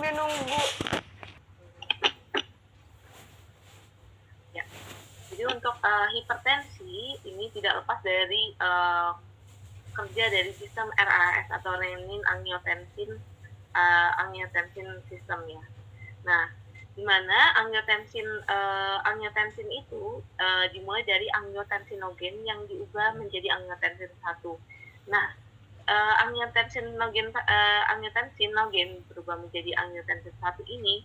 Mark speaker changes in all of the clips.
Speaker 1: sambil nunggu.
Speaker 2: Ya, jadi untuk hipertensi ini tidak lepas dari kerja dari sistem RAS atau renin-angiotensin sistem ya. Nah, di mana angiotensin itu dimulai dari angiotensinogen yang diubah menjadi angiotensin 1. Nah, angiotensin berubah menjadi angiotensin 1 ini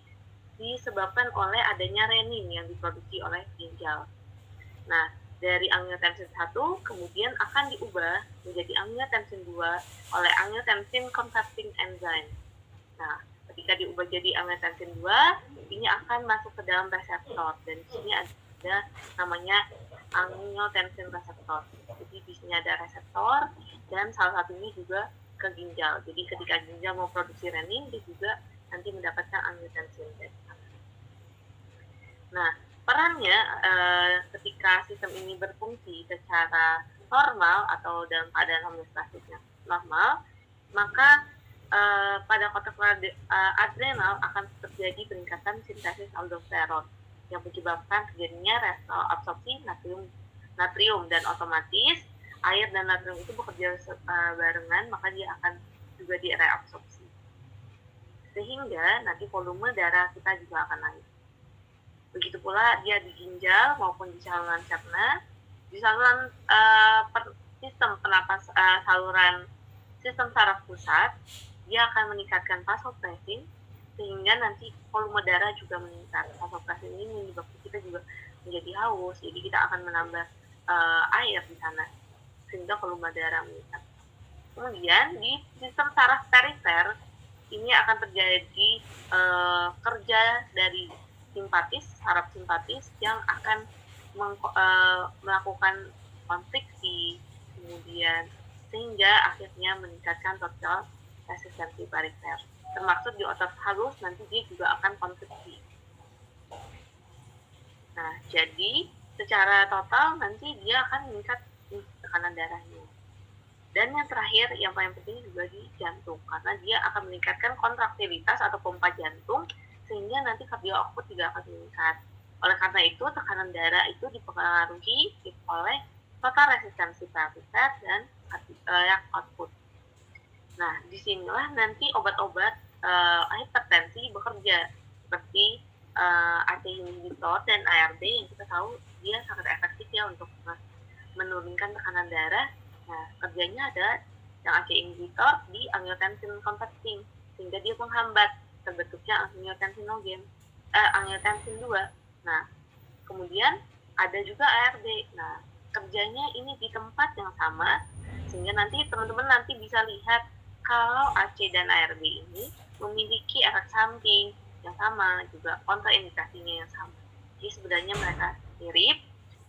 Speaker 2: disebabkan oleh adanya renin yang diproduksi oleh ginjal. Nah, dari angiotensin 1 kemudian akan diubah menjadi angiotensin 2 oleh angiotensin converting enzyme. Nah, ketika diubah jadi angiotensin 2, ini akan masuk ke dalam reseptor, dan di sini ada namanya angiotensin reseptor. Jadi di sini ada reseptor dan salah satunya juga ke ginjal. Jadi ketika ginjal mau produksi renin, dia juga nanti mendapatkan angiotensin. Nah, perannya ketika sistem ini berfungsi secara normal atau dalam keadaan homeostasisnya normal, maka pada kotak adrenal akan terjadi peningkatan sintesis aldosteron yang menyebabkan terjadinya absorpsi natrium, dan otomatis air dan natrium itu bekerja barengan, maka dia akan juga direabsorpsi sehingga nanti volume darah kita juga akan naik. Begitu pula dia di ginjal maupun di saluran cerna, di saluran sistem saraf pusat, dia akan meningkatkan vasopressin sehingga nanti volume darah juga meningkat. Vasopressin ini menyebabkan kita juga menjadi haus, jadi kita akan menambah air di sana sehingga volume darah meningkat. Kemudian di sistem saraf perifer ini akan terjadi kerja dari saraf simpatis yang akan melakukan konstriksi, kemudian sehingga akhirnya meningkatkan total resistensi perifer. Termasuk di otot halus nanti dia juga akan konstriksi. Nah, jadi secara total nanti dia akan meningkat tekanan darahnya. Dan yang terakhir, yang paling penting juga di jantung, karena dia akan meningkatkan kontraktilitas atau pompa jantung, sehingga nanti cardio output juga akan meningkat. Oleh karena itu, tekanan darah itu dipengaruhi oleh total resistensi perifer dan cardiac output. Nah, disinilah nanti obat-obat hipertensi bekerja, seperti ACE inhibitor dan ARB yang kita tahu dia sangat efektif ya untuk menurunkan tekanan darah. Nah, kerjanya ada yang ACE inhibitor di angiotensin converting, sehingga dia menghambat terbentuknya angiotensin 2. Nah, kemudian ada juga ARB. Nah, kerjanya ini di tempat yang sama, sehingga nanti teman-teman nanti bisa lihat kalau AC dan ARB ini memiliki efek samping yang sama, juga kontraindikasinya yang sama. Jadi sebenarnya mereka mirip,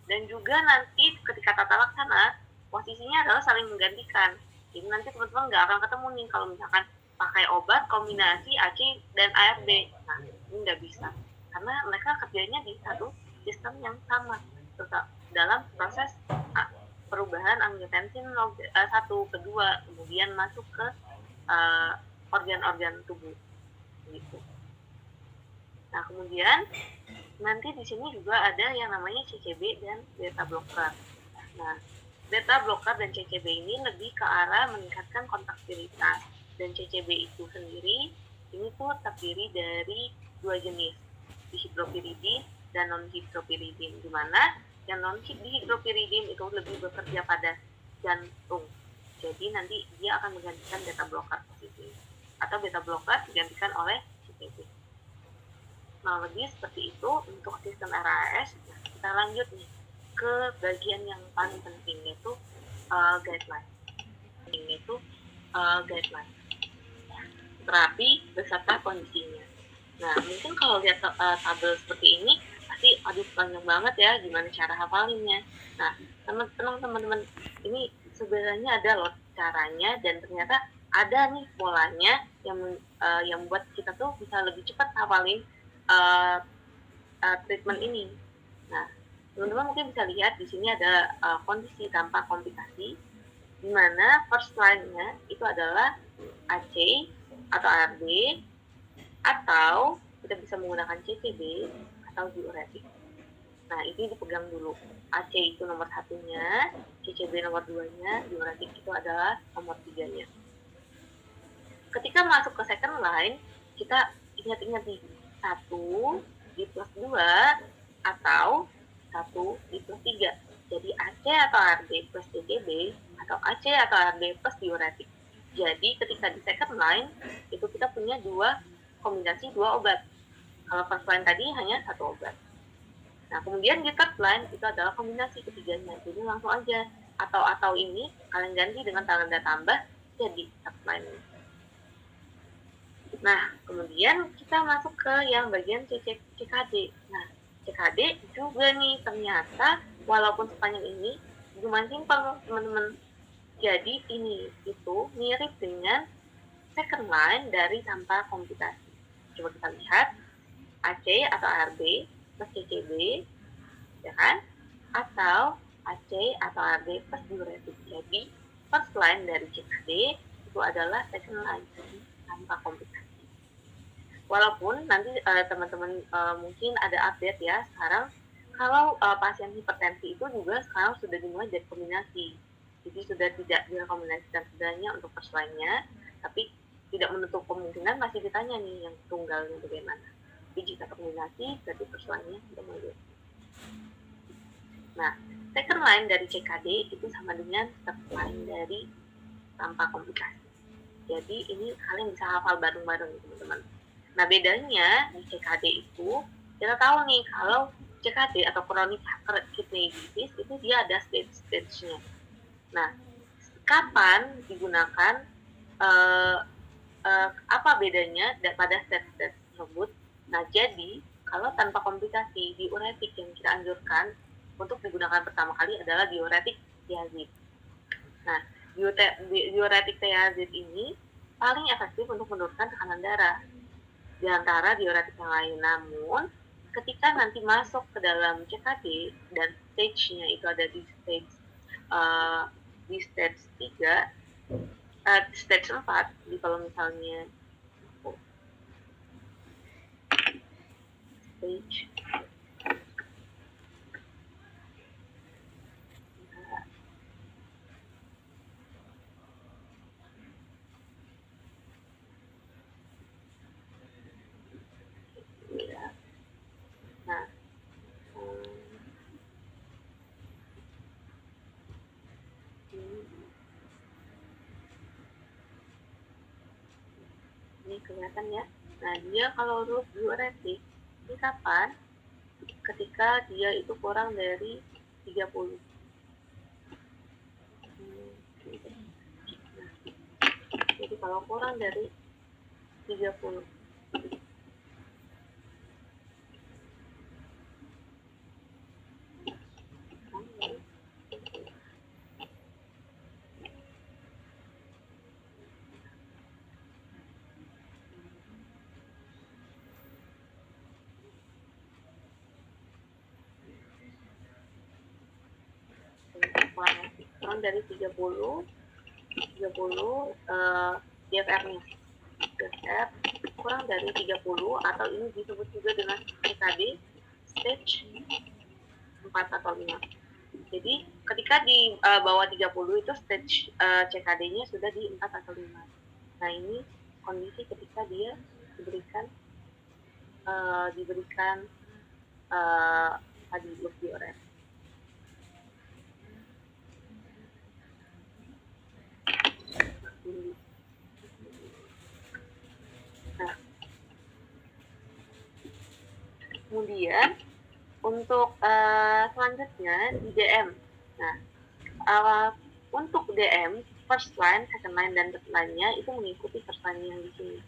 Speaker 2: dan juga nanti ketika tata laksana posisinya adalah saling menggantikan. Jadi nanti teman-teman nggak akan ketemu nih kalau misalkan pakai obat kombinasi AC dan ARB. Nah, ini nggak bisa karena mereka kerjanya di satu sistem yang sama dalam proses perubahan angiotensin 1 ke 2 kemudian masuk ke organ-organ tubuh gitu. Nah, kemudian nanti di sini juga ada yang namanya CCB dan beta blocker. Nah, beta blocker dan CCB ini lebih ke arah meningkatkan kontraktilitas, dan CCB itu sendiri ini tuh terdiri dari 2 jenis, dihidropiridin dan non-hidropiridin, di mana yang non-dihidropiridin itu lebih bekerja pada jantung. Jadi nanti dia akan menggantikan beta blocker posisi, atau beta blocker digantikan oleh CCB. Nah, lebih seperti itu untuk sistem RAS. Nah, kita lanjut nih ke bagian yang paling penting, yaitu guideline. Guideline terapi beserta kondisinya. Nah, mungkin kalau lihat tabel seperti ini pasti aduh panjang banget ya gimana cara hafalinnya. Nah, teman-teman ini sebenarnya ada loh caranya, dan ternyata ada nih polanya yang buat kita tuh bisa lebih cepat hafalin treatment ini. Nah, teman-teman mungkin bisa lihat di sini ada kondisi tanpa komplikasi, di mana first line-nya itu adalah AC atau ARB, Atau kita bisa menggunakan CCB atau diuretik. Nah, ini dipegang dulu. AC itu nomor satunya, CCB nomor 2-nya, diuretik itu adalah nomor 3-nya. Ketika masuk ke second line, kita ingat-ingat nih, 1 di plus 2 atau 1 di plus 3. Jadi AC atau RD plus CCB atau AC atau RD plus diuretik. Jadi ketika di second line, itu kita punya kombinasi 2 obat. Kalau first line tadi hanya 1 obat. Nah, kemudian di third line itu adalah kombinasi ketiganya. Jadi langsung aja atau ini kalian ganti dengan tanda tambah jadi third line. Nah, kemudian kita masuk ke yang bagian CKD. Nah, CKD juga nih ternyata walaupun sepanjang ini lumayan simpel teman-teman. Jadi ini itu mirip dengan second line dari tanpa komputasi. Coba kita lihat AC atau RB plus CCB, ya kan? Atau AC atau RB plus diuretik. Jadi first line dari CKD itu adalah second line dari tanpa komputasi. Walaupun nanti teman-teman mungkin ada update ya sekarang, kalau pasien hipertensi itu juga sekarang sudah dimulai dari kombinasi. Jadi sudah tidak direkomendasikan sebenarnya untuk first line-nya, tapi tidak menutup kemungkinan masih ditanya nih yang tunggalnya bagaimana. Jadi jika kombinasi, berarti first line-nya sudah mulai. Nah, second line dari CKD itu sama dengan third line dari tanpa komplikasi. Jadi ini kalian bisa hafal bareng-bareng teman-teman. Nah, bedanya di CKD itu, kita tahu nih kalau CKD atau chronic kidney disease itu dia ada stage-nya. Nah, kapan digunakan, apa bedanya pada stage tersebut? Nah, jadi kalau tanpa komplikasi, diuretik yang kita anjurkan untuk digunakan pertama kali adalah diuretik thiazid. Nah, diuretik thiazid ini paling efektif untuk menurunkan tekanan darah di antara diuretik yang lain. Namun, ketika nanti masuk ke dalam CKD dan stage-nya itu ada di stage 3, stage 4, jadi kalau misalnya stage nah ini kelihatan ya. Nah, dia kalau diuretik ini kapan? Ketika dia itu kurang dari 30. Nah, jadi kalau kurang dari 30, kurang dari 30 DFR-nya. DFR kurang dari 30 atau ini disebut juga dengan CKD stage 4 atau 5. Jadi ketika di bawah 30 itu stage CKD-nya sudah di 4 atau 5. Nah, ini kondisi ketika dia diberikan tadi diuretik. Nah, kemudian untuk selanjutnya di DM. Nah, untuk DM first line, second line, dan third line-nya itu mengikuti first line yang di sini.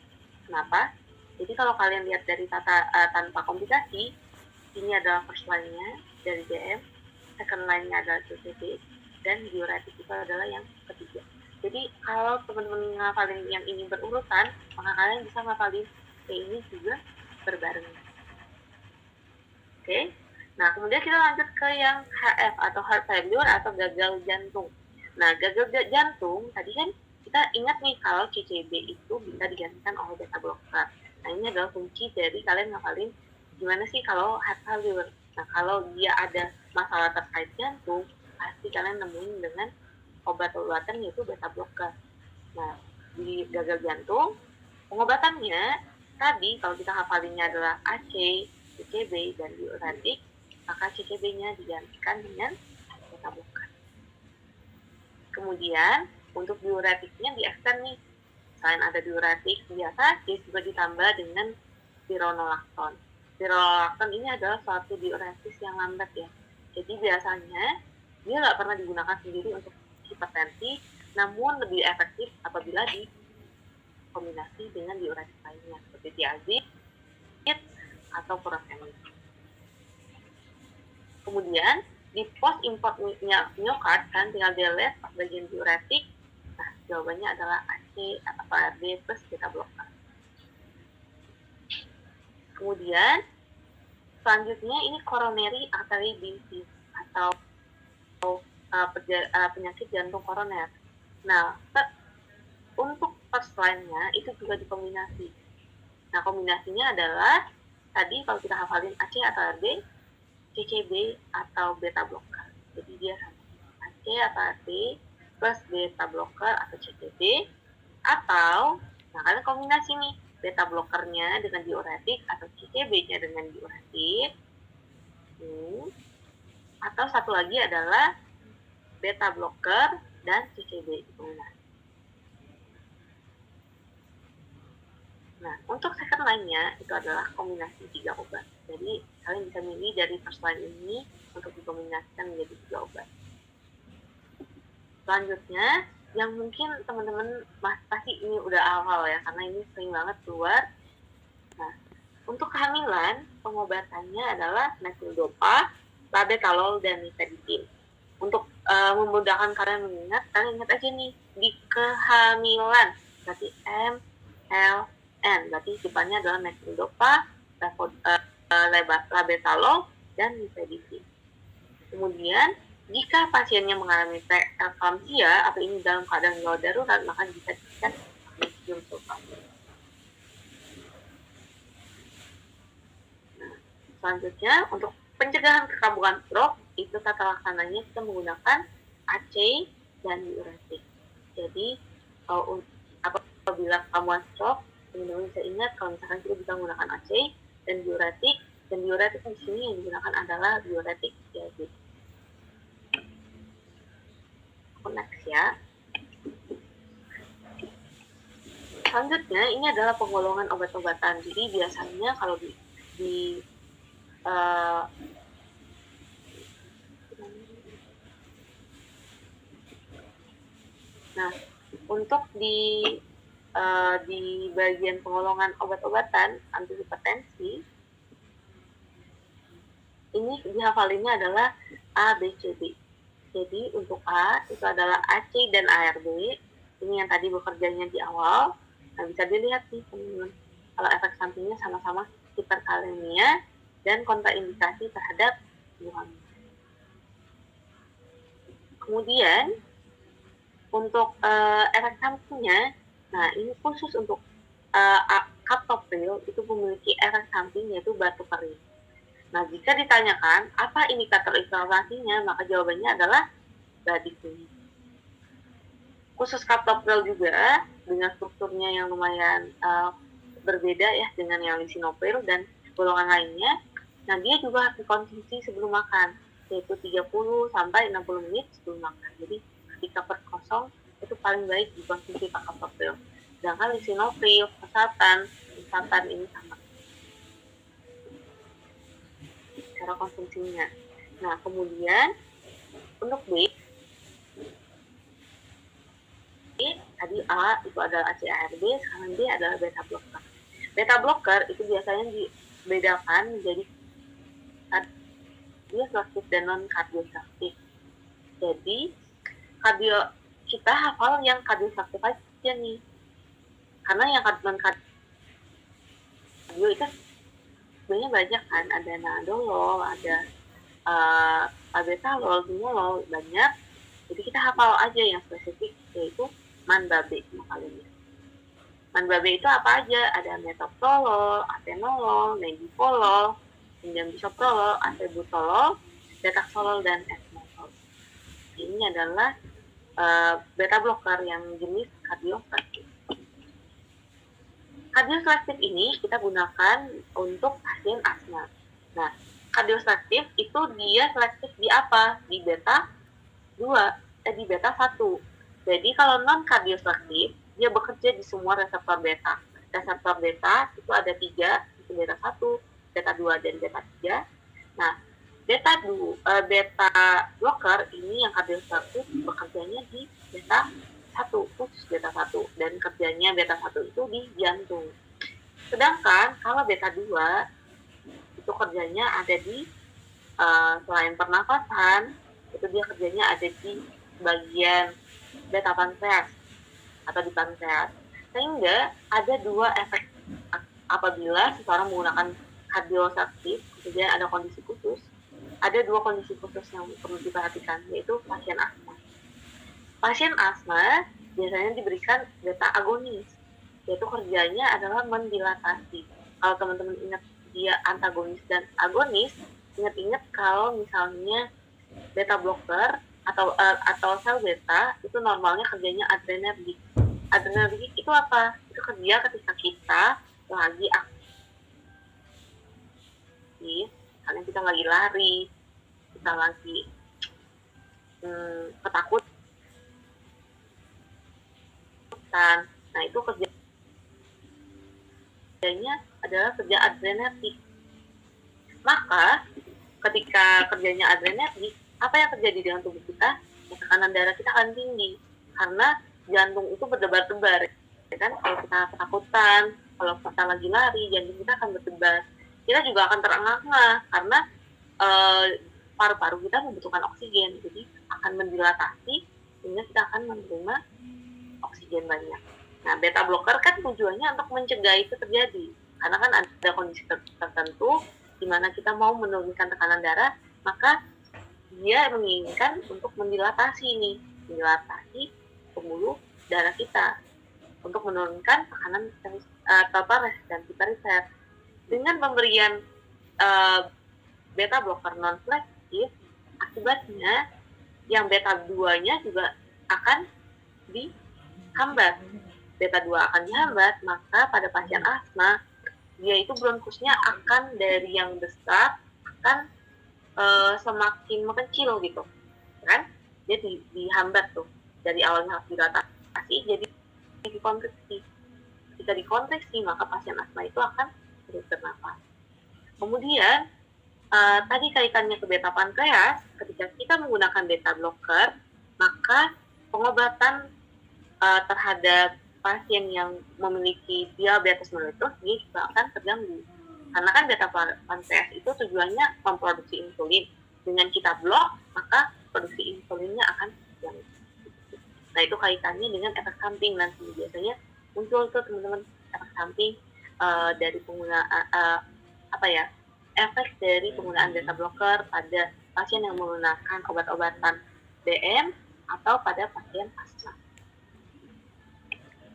Speaker 2: Kenapa? Jadi kalau kalian lihat dari tanpa komplikasi, ini adalah first line-nya dari DM, second line-nya adalah CCB, dan diuretik itu adalah yang ketiga. Jadi kalau teman-teman ngafalin yang ini berurutan, maka kalian bisa ngafalin ini juga berbarengan. Oke. Nah, kemudian kita lanjut ke yang HF atau heart failure atau gagal jantung. Nah, gagal jantung tadi kan kita ingat nih kalau CCB itu bisa digantikan oleh beta blocker. Nah, ini adalah kunci dari kalian ngapalin gimana sih kalau heart failure. Nah, kalau dia ada masalah terkait jantung, pasti kalian nemuin dengan obat-obatan yaitu beta blocker. Nah, di gagal jantung, pengobatannya tadi kalau kita hafalinnya adalah AC, CCB, dan diuretik, maka CCB-nya digantikan dengan beta blocker. Kemudian, untuk diuretiknya di extend nih. Selain ada diuretik biasa, dia juga ditambah dengan spironolakton. Spironolakton ini adalah suatu diuretik yang lambat ya. Jadi biasanya dia nggak pernah digunakan sendiri untuk hipertensi, namun lebih efektif apabila dikombinasi dengan diuretik lainnya seperti diazid atau furosemid. Kemudian di post import myocard kan tinggal delete bagian diuretik. Nah, jawabannya adalah AC atau ARB plus beta blocker. Kemudian selanjutnya ini coronary artery disease atau penyakit jantung koroner. Nah, untuk first line-nya itu juga dikombinasi. Nah, kombinasinya adalah tadi kalau kita hafalin AC atau ARB, CCB atau beta blocker. Jadi dia sama AC atau ARB plus beta blocker atau CCB, atau nah kalian kombinasi nih beta blockernya dengan diuretik atau CCB-nya dengan diuretik. Atau satu lagi adalah beta blocker dan CCB dikombinasi. Nah, untuk second line-nya itu adalah kombinasi 3 obat. Jadi, kalian bisa milih dari first line ini untuk dikombinasikan menjadi 3 obat. Selanjutnya, yang mungkin teman-teman pasti ini udah hafal ya, karena ini sering banget keluar. Nah, untuk kehamilan, pengobatannya adalah metildopa, labetalol, dan nifedipine. Untuk memudahkan kalian mengingat, kalian ingat aja nih, di kehamilan, berarti MLN, berarti depannya adalah metildopa, labetalol, dan nifedipine. Kemudian, jika pasiennya mengalami preeklamsia atau ini dalam keadaan gawat darurat, maka bisa diberikan magnesium sulfat. Nah, selanjutnya, untuk pencegahan kekabukan stroke, itu tata laksananya kita menggunakan AC dan diuretik. Jadi, apabila kekabukan stroke, teman-teman bisa ingat kalau misalkan kita bisa menggunakan AC dan diuretik di sini yang digunakan adalah diuretik diazid. Next ya. Selanjutnya ini adalah penggolongan obat-obatan. Jadi biasanya kalau nah untuk di bagian penggolongan obat-obatan antihipertensi ini dihafalinnya adalah A, B, C, D. Jadi untuk A itu adalah AC dan ARB. Ini yang tadi bekerjanya di awal. Nah, bisa dilihat nih teman-teman. Kalau efek sampingnya sama-sama hiperkalemia dan kontraindikasi terhadap ibu hamil. Kemudian untuk efek sampingnya, nah ini khusus untuk captopril itu memiliki efek samping yaitu batuk kering. Nah, jika ditanyakan apa indikator inflamasinya, maka jawabannya adalah bradikini. Khusus captopril juga dengan strukturnya yang lumayan berbeda ya dengan yang lisinopril dan golongan lainnya. Nah, dia juga harus dikonsumsi sebelum makan, yaitu 30 sampai 60 menit sebelum makan. Jadi, ketika perut kosong itu paling baik dikonsumsi pakai captopril. Sedangkan lisinopril, pesatan ini sama cara konsumsinya. Nah, kemudian untuk B, tadi A itu adalah ACE-ARB, sekarang B adalah beta blocker. Beta blocker itu biasanya dibedakan menjadi kardioselektif dan non kardioselektif. Jadi kita hafal yang kardioselektif aja nih, karena yang non kardio itu sebenarnya banyak kan, ada nadolol, ada labetalol, timolol, banyak. Jadi kita hafal aja yang spesifik, yaitu manbabe kalian. Babe itu apa aja? Ada metoprolol, atenolol, nebivolol, kemudian bisoprolol, acebutolol, betaxolol, dan esmolol. Ini adalah beta blocker yang jenis kardioselektif. Kardioselektif ini kita gunakan untuk pasien asma. Nah, kardioselektif itu dia selektif di apa? Di beta 2, di beta 1. Jadi kalau non kardioselektif, dia bekerja di semua reseptor beta. Reseptor beta itu ada 3, itu beta 1, beta 2, dan beta 3. Nah, beta blocker ini yang kardioselektif bekerjanya di beta 1, khusus beta 1, dan kerjanya beta 1 itu di jantung. Sedangkan kalau beta 2 itu kerjanya ada di selain pernafasan, itu dia kerjanya ada di bagian beta pankreas atau di pankreas. Sehingga ada 2 efek apabila seseorang menggunakan kardioselektif, kemudian ada kondisi khusus. Ada 2 kondisi khusus yang perlu diperhatikan, yaitu pasien asma. Pasien asma biasanya diberikan beta agonis, yaitu kerjanya adalah mendilatasi. Kalau teman-teman ingat dia antagonis dan agonis, ingat-ingat kalau misalnya beta blocker atau sel beta itu normalnya kerjanya adrenergik. Adrenergik itu apa? Itu kerja ketika kita lagi aktif, karena kita lagi lari, kita lagi ketakutan. Nah, itu kerjanya adalah kerja adrenergik. Maka ketika kerjanya adrenergik, apa yang terjadi dengan tubuh kita? Tekanan darah kita akan tinggi karena jantung itu berdebar-debar, ya kan? Kalau kita ketakutan, kalau kita lagi lari, jantung kita akan berdebar. Kita juga akan terengah-engah karena paru-paru kita membutuhkan oksigen, jadi akan mendilatasi sehingga kita akan menerima oksigen banyak. Nah, beta blocker kan tujuannya untuk mencegah itu terjadi, karena kan ada kondisi tertentu di mana kita mau menurunkan tekanan darah, maka dia menginginkan untuk mendilatasi pembuluh darah kita untuk menurunkan tekanan total resistensi perifer. Dengan pemberian beta blocker non selektif, akibatnya yang beta 2-nya juga akan dihambat. Beta 2 akan dihambat, maka pada pasien asma dia itu bronkusnya akan dari yang besar akan semakin mengecil gitu, kan? Dia dihambat tuh, dari awalnya harus dilatasi jadi dikontraksi. Ketika dikontraksi, maka pasien asma itu akan terus bernafas. Kemudian tadi kaitannya ke beta pankreas, ketika kita menggunakan beta blocker, maka pengobatan terhadap pasien yang memiliki diabetes mellitus dia juga akan terganggu. Karena kan beta pankreas itu tujuannya memproduksi insulin. Dengan kita blok, maka produksi insulinnya akan terganggu. Nah, itu kaitannya dengan efek samping nanti. Biasanya muncul tuh teman-teman efek samping dari penggunaan efek dari penggunaan beta blocker pada pasien yang menggunakan obat-obatan DM atau pada pasien asma.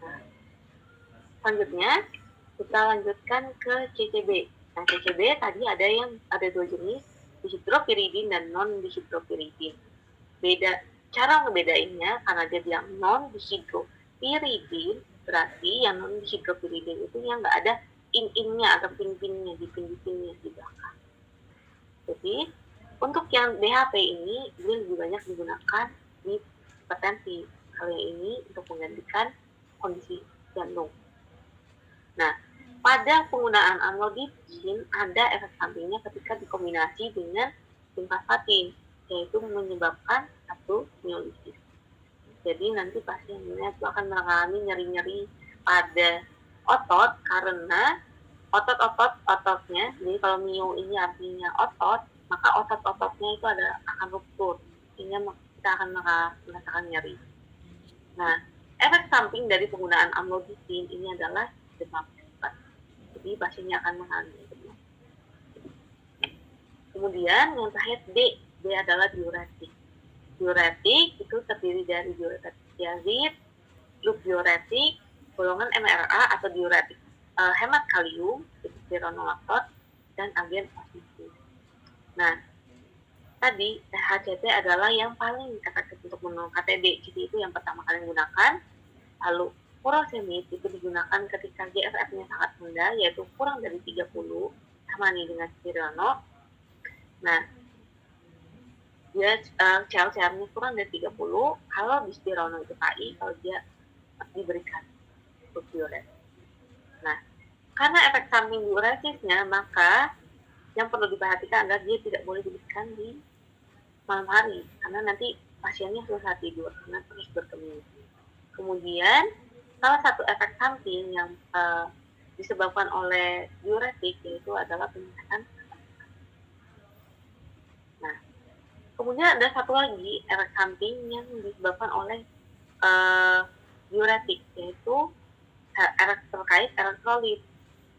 Speaker 2: Nah, selanjutnya kita lanjutkan ke CCB. Nah, CCB tadi ada 2 jenis, dihidropiridin dan non-dihidropiridin. Cara ngebedainnya, karena dia bilang non-dihidropiridin, berarti yang non-dihidropiridin itu yang nggak ada in-innya atau pin-pinnya di belakang. Jadi, untuk yang DHP ini, dia lebih banyak digunakan di hipertensi. Hal ini untuk menggantikan kondisi jantung. Nah, pada penggunaan amlodipin ada efek sampingnya ketika dikombinasi dengan simvastatin, yaitu menyebabkan atriomyolisis. Jadi nanti pasiennya itu akan mengalami nyeri-nyeri pada otot karena otot-ototnya, jadi kalau mio ini artinya otot, maka otot-ototnya itu akan ruptur, sehingga kita akan merasakan nyeri. Nah, efek samping dari penggunaan amlodipin ini adalah demam cepat. Jadi pasiennya akan mengalami demam. Kemudian yang terakhir D adalah diuretik. Diuretik itu terdiri dari diuretik tiazid, grup diuretik, golongan MRA atau diuretik hemat kalium, itu spironolakton, dan agen osmosis. Nah, tadi HCT adalah yang paling efektif untuk menurunkan KTD, jadi itu yang pertama kali digunakan. Lalu furosemid itu digunakan ketika GFF-nya sangat rendah, yaitu kurang dari 30, sama nih dengan spironol. Nah, dia CL-CR-nya kurang dari 30, kalau di spironol itu KI, kalau dia diberikan untuk diuretik. Nah, karena efek samping diuretisnya, maka yang perlu diperhatikan adalah dia tidak boleh diberikan di malam hari, karena nanti pasiennya susah tidur, karena terus berkemih. Kemudian, salah satu efek samping yang disebabkan oleh diuretik yaitu adalah peningkatan. Nah, kemudian ada satu lagi efek samping yang disebabkan oleh diuretik, yaitu terkait elektrolit.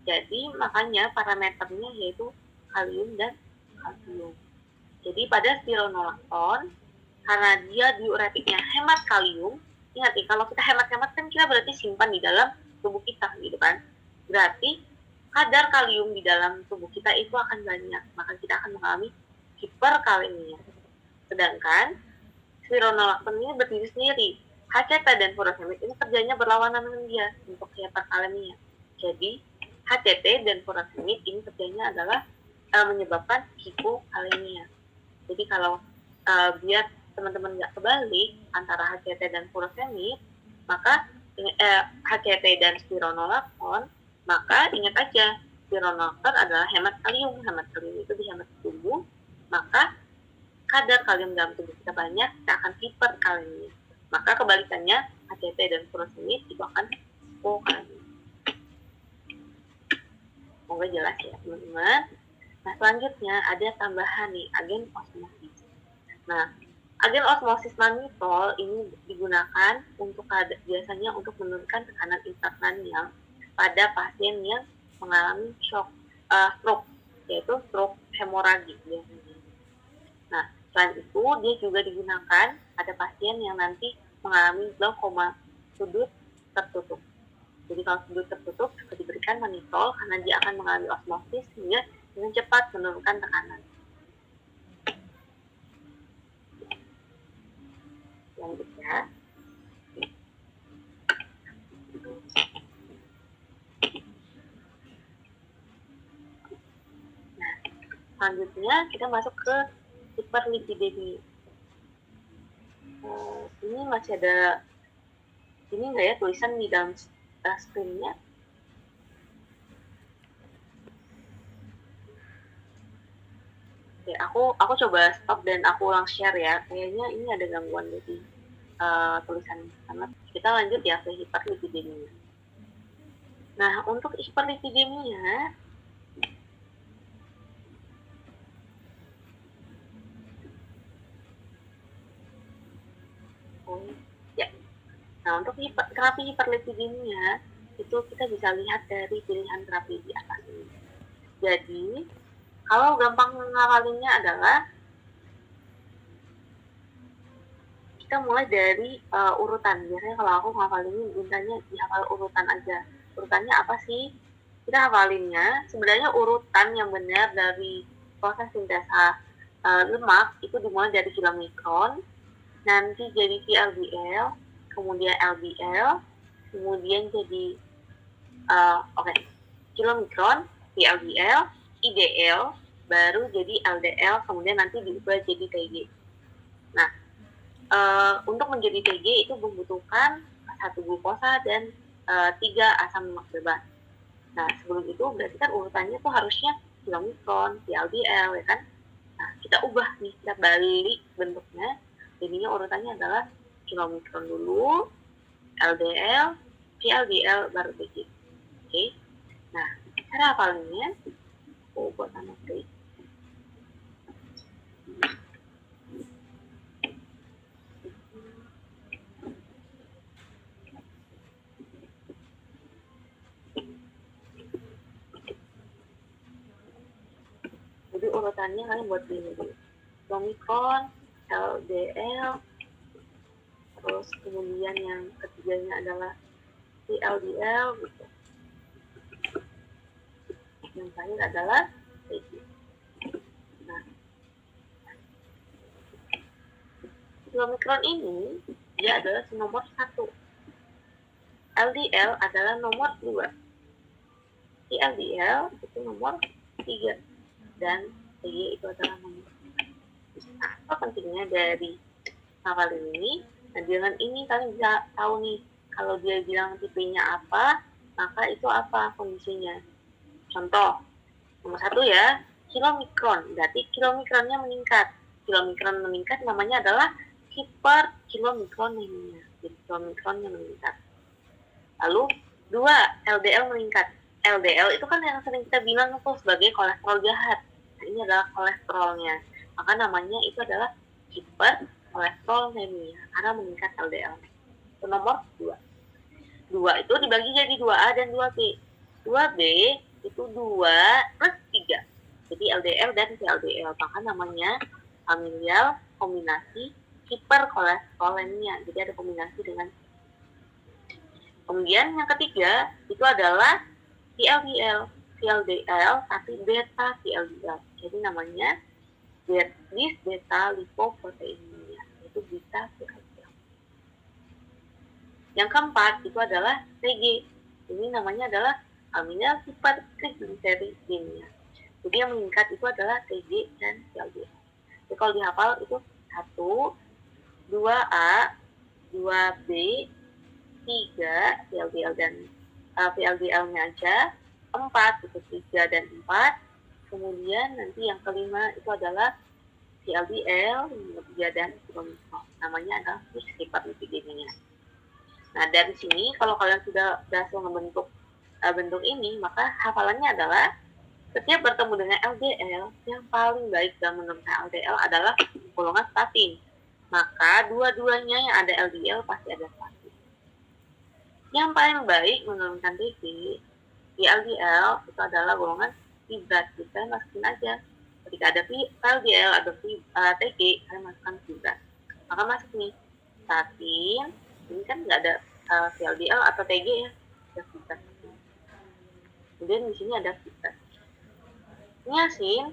Speaker 2: Jadi makanya parameternya yaitu kalium dan kalsium. Jadi pada spironolakton, karena dia diuretiknya hemat kalium, ingat nih, kalau kita hemat-hemat kan kita berarti simpan di dalam tubuh kita gitu kan. Berarti kadar kalium di dalam tubuh kita itu akan banyak, maka kita akan mengalami hiperkalemia. Sedangkan spironolakton ini berdiri sendiri. HCT dan furosemid ini kerjanya berlawanan dengan dia untuk hiperkalemia. Jadi HCT dan furosemid ini kerjanya adalah menyebabkan hipokalemia. Jadi kalau biar teman-teman nggak kebalik antara HCT dan furosemid, maka HCT dan spironolakton, maka ingat aja spironolakton adalah hemat kalium. Hemat kalium itu dihemat tubuh, maka kadar kalium dalam tubuh kita banyak, kita akan hiperkalemia. Maka kebalikannya HCT dan furosemid itu akan hipokalemia. Semoga jelas ya teman-teman. Nah, selanjutnya ada tambahan nih, agen osmosis. Nah, agen osmosis mannitol ini digunakan untuk biasanya untuk menurunkan tekanan intracranial pada pasien yang mengalami stroke, yaitu stroke hemoragik biasanya. Nah, selain itu dia juga digunakan pada pasien yang nanti mengalami glaukoma sudut tertutup. Jadi kalau sudut tertutup juga diberikan mannitol karena dia akan mengalami osmosis sehingga dengan cepat menurunkan tekanan. Selanjutnya, selanjutnya kita masuk ke hiperlipidemia. Ini masih ada ini enggak ya tulisan di dalam screen-nya? Oke, aku coba stop dan aku ulang share ya. Kayaknya ini ada gangguan di tulisan sana. Kita lanjut ya ke hiperlipidemia. Nah, untuk hiperlipidemia ya. Nah, untuk terapi hiperlipidemia itu kita bisa lihat dari pilihan terapi di atas ini. Jadi, kalau gampang mengawalinnya adalah kita mulai dari urutan. Biasanya kalau aku ngafalin mintanya dihafal urutan aja. Urutannya apa sih? Kita hafalinnya sebenarnya urutan yang benar dari proses sintesa lemak itu dimulai dari kilomikron, nanti jadi VLDL, kemudian LDL, kemudian jadi kilomikron, VLDL, IDL, baru jadi LDL, kemudian nanti diubah jadi TG. Nah, untuk menjadi TG itu membutuhkan 1 glukosa dan 3 asam lemak bebas. Nah, sebelum itu berarti kan urutannya tuh harusnya kilomikron, VLDL, ya kan? Nah, kita ubah nih, kita balik bentuknya. Jadinya urutannya adalah kilomikron dulu, LDL, VLDL, baru TG. Oke? Nah, cara hafalinnya, aku buat nama klik. Jadi urutannya kalian buat gini dulu. Kilomikron, LDL, terus kemudian yang ketiganya adalah VLDL gitu. Yang terakhir adalah TG. Nah, kilomikron ini dia adalah nomor 1. LDL adalah nomor 2. VLDL itu nomor 3. Dan TG itu adalah nomor 4. Nah, apa pentingnya dari hafalin ini? Nah, dengan ini kalian bisa tahu nih, kalau dia bilang tipenya apa, maka itu apa kondisinya. Contoh, nomor 1 ya, kilomikron. Berarti kilomikronnya meningkat. Kilomikron meningkat namanya adalah hiperkilomikronemia. Jadi kilomikronnya meningkat. Lalu 2, LDL meningkat. LDL itu kan yang sering kita bilang itu sebagai kolesterol jahat. Nah, ini adalah kolesterolnya. Maka namanya itu adalah hiperkolesterolemia karena meningkat LDL. Itu nomor 2. 2 itu dibagi jadi 2A dan 2B. 2B itu 2 plus 3. Jadi LDL dan VLDL. Maka namanya familial kombinasi hiperkolesterolemia. Jadi ada kombinasi dengan. Kemudian yang ketiga itu adalah VLDL. VLDL tapi beta VLDL. Jadi namanya bis beta lipoproteinemia. Itu beta VLDL. Yang keempat itu adalah TG. Ini namanya adalah aminal hipertriglyceridemia. Jadi yang meningkat itu adalah TG dan VLDL. Jadi kalau dihafal itu 1, 2A, 2B, 3 VLDL dan VLDL-nya aja, 4 itu 3 dan 4. Kemudian nanti yang kelima itu adalah VLDL, 3 dan kilomikron. Namanya adalah hiperlipidemia. Nah, dari sini kalau kalian sudah berhasil membentuk bentuk ini, maka hafalannya adalah setiap bertemu dengan LDL, yang paling baik dalam menurunkan LDL adalah golongan statin. Maka dua-duanya yang ada LDL pasti ada statin. Yang paling baik menurunkan TG di LDL itu adalah golongan fibrat. Jadi kalian masukin aja. Ketika ada LDL atau TG, kalian masukkan fibrat. Maka masuk nih statin. Ini kan nggak ada VLDL atau TG ya, ada fibrat. Kemudian di sini ada fibrat. Niacin,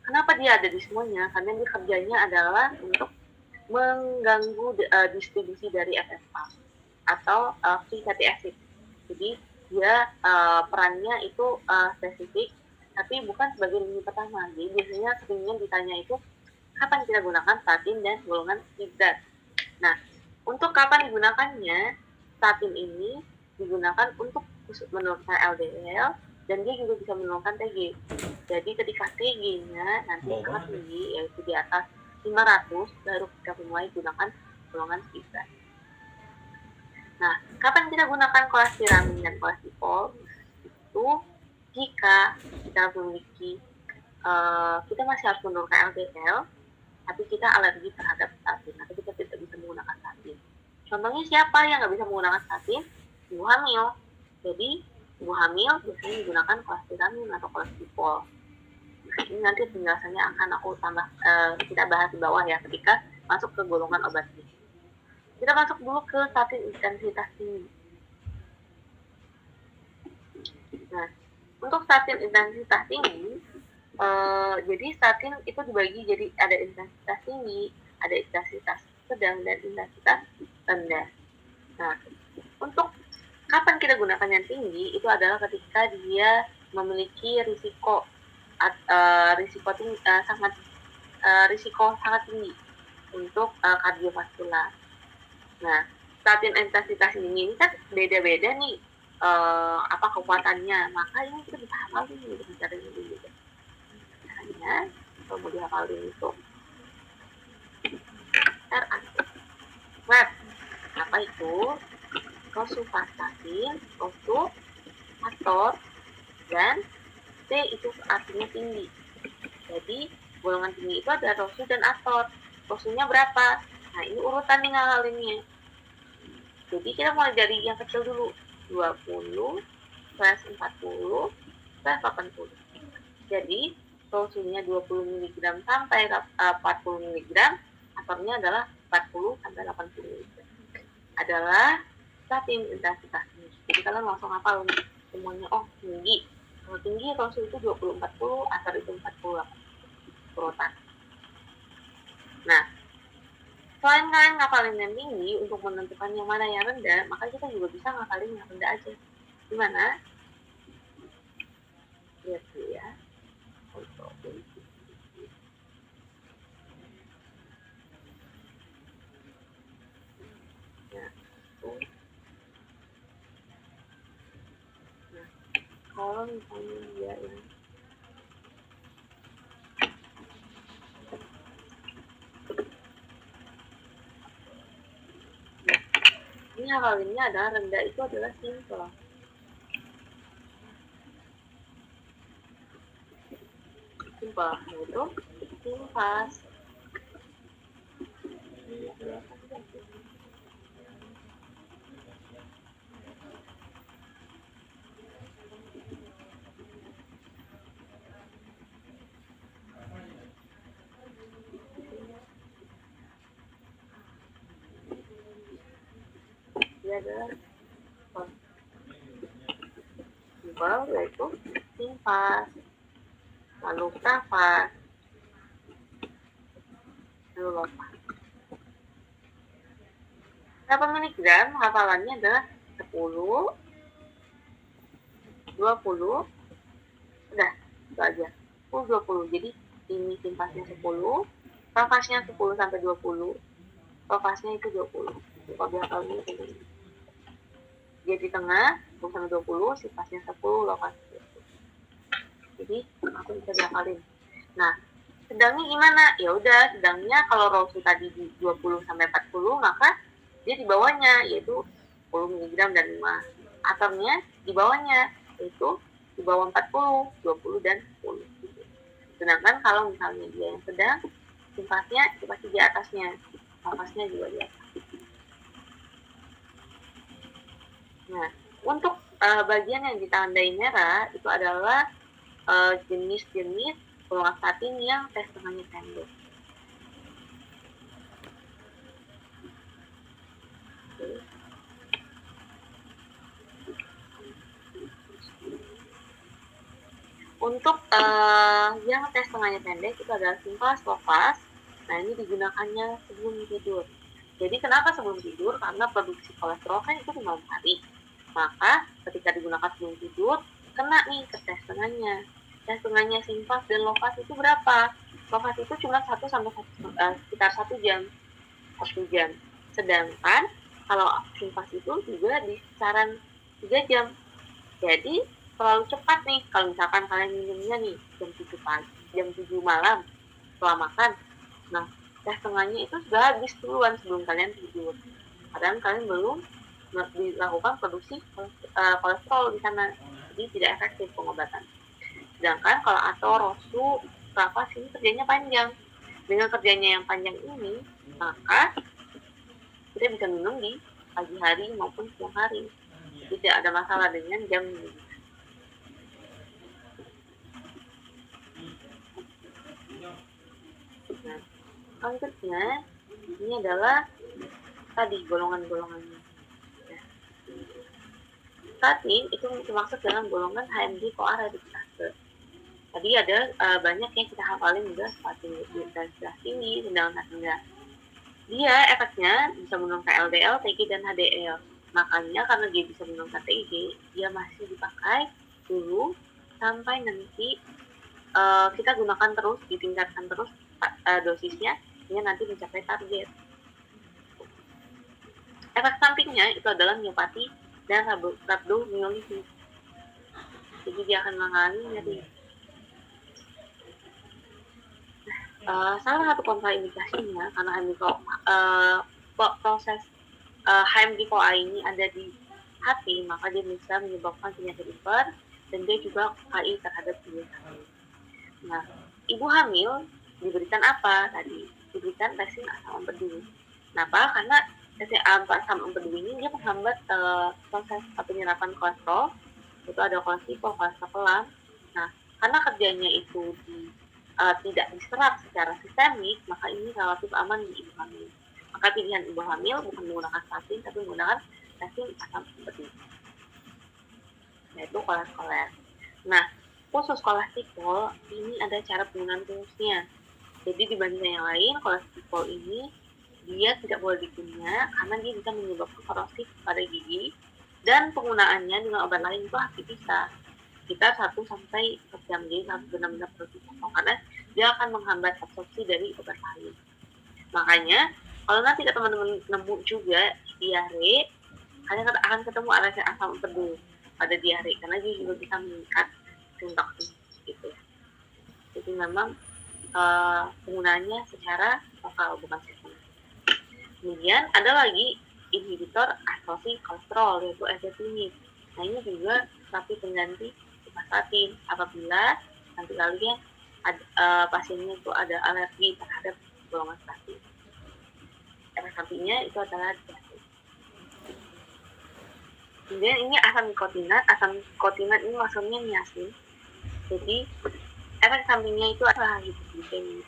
Speaker 2: kenapa dia ada di semuanya? Karena dia kerjanya adalah untuk mengganggu distribusi dari FFA atau free fatty acid. Jadi dia perannya itu spesifik, tapi bukan sebagai lini pertama. Jadi biasanya seringnya ditanya itu kapan kita gunakan statin dan golongan fibrat. Nah, untuk kapan digunakannya, statin ini digunakan untuk menurunkan LDL dan dia juga bisa menurunkan TG. Jadi ketika TG-nya nanti sangat tinggi, yaitu di atas 500, baru kita mulai gunakan golongan fibrat. Nah, kapan kita gunakan kolestiramin dan kolestipol? Itu jika kita memiliki, kita masih harus menurunkan LDL, tapi kita alergi terhadap statin, atau kita tidak bisa menggunakan statin. Contohnya siapa yang nggak bisa menggunakan statin? Ibu hamil. Jadi, ibu hamil biasanya menggunakan kolestiramin atau kolestipol. Nah, ini nanti penjelasannya akan aku tambah, kita bahas di bawah ya, ketika masuk ke golongan obat ini. Kita masuk dulu ke statin intensitas tinggi. Nah, untuk statin intensitas tinggi, jadi statin itu dibagi jadi ada intensitas tinggi, ada intensitas sedang, dan intensitas rendah. Nah, untuk kapan kita gunakan yang tinggi, itu adalah ketika dia memiliki risiko sangat tinggi untuk kardiovaskular. Nah, statin intensitas tinggi ini kan beda-beda nih kekuatannya, maka ini kita bisa hafalin untuk bicara ini dulu. Caranya, kalau mau dihafalin itu apa itu? Rosuvastatin, rosuvastatin, dan T itu artinya tinggi. Jadi golongan tinggi itu ada rosu dan ator. Rosunya berapa? Nah, ini urutan nih ngalinnya. Jadi kita mulai dari yang kecil dulu, 20 plus 40 plus 80. Jadi rosunya 20 mg sampai 40 mg, atornya adalah 40 sampai 80 mg. Adalah statin intensitas tinggi. Jadi kalian langsung hafal semuanya, oh tinggi. Kalau tinggi Rasul itu 20-40, asar itu 48 urutan. Nah, selain kalian ngafalin yang tinggi untuk menentukan yang mana yang rendah, maka kita juga bisa ngafalin yang rendah aja. Gimana? Lihat dulu ya. Nah, kalau misalnya dia ini ini hafalinnya adalah rendah itu adalah simple. Simple, yaitu simpas. Dia adalah simple, yaitu simpas, lalu nafas, lalu lopas. Berapa miligram hafalannya adalah 10, 20, udah itu aja 10-20. Jadi ini simpasnya 10, nafasnya 10 sampai 20, lopasnya itu 20. Kalau biasa ini dia di tengah 10 sampai 20, simpasnya 10, lopasnya 20. Jadi aku bisa dihafalin. Nah, sedangnya gimana? Ya udah, sedangnya kalau Rasul tadi di 20 sampai 40, maka dia di bawahnya yaitu 10 mg dan 5. Atomnya di bawahnya yaitu di bawah 40, 20 dan 10. Sedangkan kalau misalnya dia yang sedang, simpasnya itu pasti di atasnya, nafasnya juga di atas. Nah, untuk bagian yang ditandai merah itu adalah jenis-jenis golongan statin yang tes tengahnya pendek. Untuk yang tes tengahnya pendek itu adalah simpas, lopas. Nah, ini digunakannya sebelum tidur. Jadi kenapa sebelum tidur? Karena produksi kolesterol kan itu di malam hari. Maka ketika digunakan sebelum tidur, kena nih ke tes tengahnya. Tes tengahnya simpas dan lopas itu berapa? Lopas itu cuma 1 sampai sekitar 1 jam. 1 jam. Sedangkan kalau simpas itu juga di kisaran 3 jam. Jadi terlalu cepat nih kalau misalkan kalian minumnya nih jam 7 pagi, jam 7 malam setelah makan. Nah, tes tengahnya itu sudah habis duluan sebelum kalian tidur. Padahal kalian belum dilakukan produksi kolesterol di sana, jadi tidak efektif pengobatan. Sedangkan kalau atau rosu, nafas ini kerjanya panjang. Dengan kerjanya yang panjang ini, maka kita bisa minum di pagi hari maupun siang hari. Tidak ada masalah dengan jam ini. Nah, selanjutnya ini adalah tadi golongan-golongannya. Nah, statin itu dimaksud dalam golongan HMG CoA radikase. Tadi ada banyak yang kita hafalin juga statin intensitas tinggi, sedangkan rendah. Dia efeknya bisa menurunkan LDL, TG, dan HDL. Makanya karena dia bisa menurunkan TG, dia masih dipakai dulu sampai nanti kita gunakan terus, ditingkatkan terus dosisnya hingga nanti mencapai target. Efek sampingnya itu adalah miopati dan rhabdomyolisis. Jadi dia akan mengalami nyeri. Salah satu kontraindikasinya karena proses HMG CoA ini ada di hati, maka dia bisa menyebabkan penyakit liver dan dia juga KI terhadap ibu hamil. Nah, ibu hamil diberikan apa tadi? Diberikan resin asam empedu. Kenapa? Karena resin asam empedu ini dia menghambat proses penyerapan kolesterol. Itu ada kolesterol, kolesterol pelan. Nah, karena kerjanya itu tidak diserap secara sistemik, maka ini relatif aman di ibu hamil. Maka pilihan ibu hamil bukan menggunakan statin, tapi menggunakan resin asam empedu. yaitu kolesterol. Nah, khusus kolesterol ini ada cara penggunaan khususnya. Jadi dibanding yang lain, kolesterol ini dia tidak boleh dikunyah karena dia bisa menyebabkan korosif pada gigi, dan penggunaannya dengan obat lain itu harus dipisah sekitar 1 sampai 4 jam. Jadi harus benar-benar perlu dipotong karena dia akan menghambat absorpsi dari obat lain. Makanya kalau nanti teman-teman nemu juga diare, kalian akan ketemu alasan asam empedu pada diare karena dia juga bisa meningkat sintoksin gitu ya. Jadi memang penggunaannya secara lokal bukan sistematis. Kemudian ada lagi inhibitor asosiasi kolesterol yaitu ezetimibe. Nah ini juga terapi pengganti simvastatin apabila nanti kalian pasiennya itu ada alergi terhadap golongan statin. Efek sampingnya itu adalah diare. Kemudian ini asam nikotinat. Asam nikotinat ini maksudnya niacin. Jadi efek sampingnya itu adalah hipoglikemia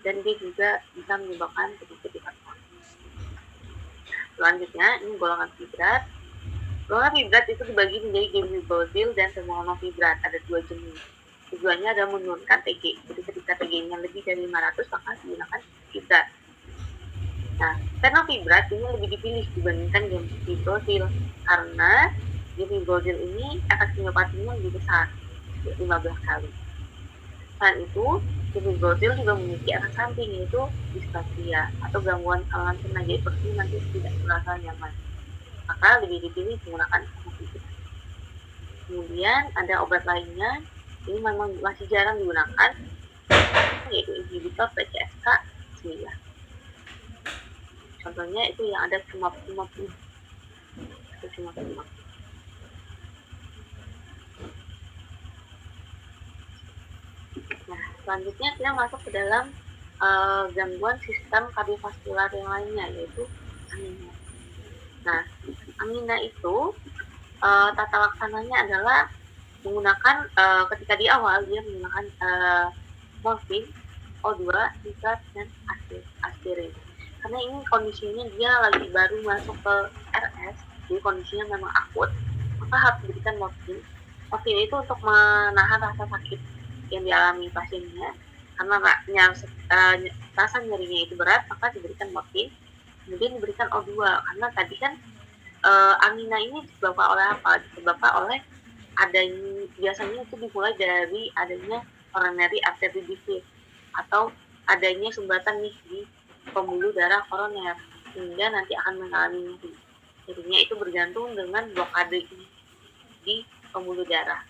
Speaker 2: dan dia juga bisa menyebabkan penyakit hipertensi. Selanjutnya ini golongan fibrat. Golongan fibrat itu dibagi menjadi gemfibrozil dan momonofibrat. Ada 2 jenis. Tujuannya adalah menurunkan TG. Jadi ketika TG-nya lebih dari 500 maka digunakan fibrat. Nah, fenofibrat ini lebih dipilih dibandingkan gemfibrozil karena gemfibrozil ini efek homeopatinya lebih besar, 15 kali. Selain itu, gemfibrozil juga memiliki efek samping yaitu dispepsia atau gangguan saluran cerna, jadi perut nanti tidak merasa nyaman. Maka lebih dipilih menggunakan fenofibrat. Kemudian ada obat lainnya, ini memang masih jarang digunakan, yaitu inhibitor PCSK9. Contohnya itu yang ada cumap-cumap ini. Nah, selanjutnya kita masuk ke dalam gangguan sistem kardiovaskular yang lainnya, yaitu angina. Nah, angina itu tata laksananya adalah menggunakan ketika di awal dia menggunakan morfin, O2, nitrat, dan aspirin. Karena ini kondisinya dia lagi baru masuk ke RS, jadi kondisinya memang akut, maka harus diberikan morfin. Morfin itu untuk menahan rasa sakit yang dialami pasiennya, karena rasa nyerinya itu berat, maka diberikan morfin. Kemudian diberikan O2, karena tadi kan angina ini disebabkan oleh apa? Disebabkan oleh adanya, biasanya itu dimulai dari adanya coronary artery disease atau adanya sumbatan nih di pembuluh darah koroner, sehingga nanti akan mengalami nyeri. Nyerinya itu bergantung dengan blokade di pembuluh darah.